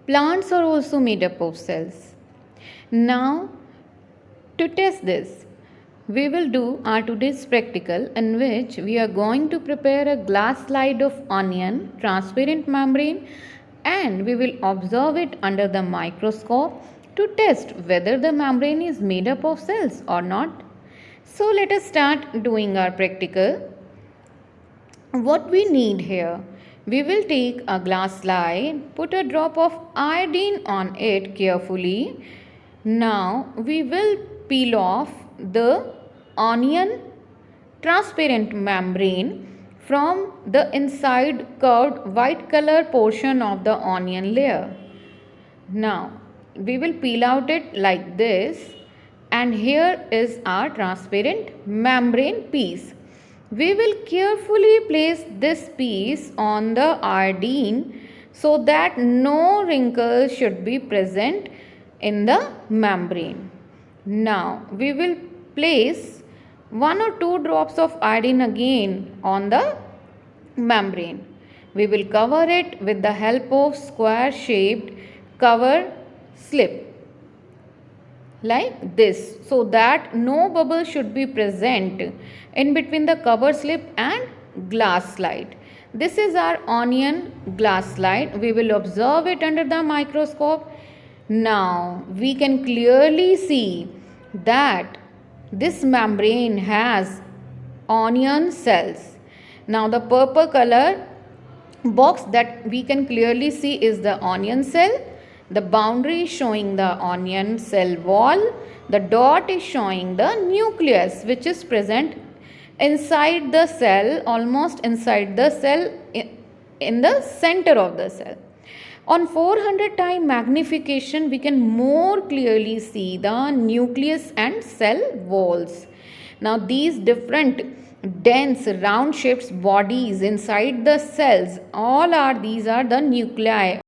Plants are also made up of cells. Now, to test this, we will do our today's practical in which we are going to prepare a glass slide of onion, transparent membrane, and we will observe it under the microscope to test whether the membrane is made up of cells or not. So let us start doing our practical. What we need here, we will take a glass slide, put a drop of iodine on it carefully. Now we will peel off the onion transparent membrane from the inside curved white color portion of the onion layer. Now we will peel out it like this, and here is our transparent membrane piece. We will carefully place this piece on the iodine so that no wrinkles should be present in the membrane. Now we will place 1 or 2 drops of iodine again on the membrane. We will cover it with the help of square shaped cover slip like this, so that no bubble should be present in between the cover slip and glass slide. This is our onion glass slide. We will observe it under the microscope. Now we can clearly see that this membrane has onion cells. Now the purple color box that we can clearly see is the onion cell. The boundary is showing the onion cell wall. The dot is showing the nucleus, which is present inside the cell, almost inside the cell, in the center of the cell. On 400 time magnification, we can more clearly see the nucleus and cell walls. Now these different dense round shaped bodies inside the cells, these are the nuclei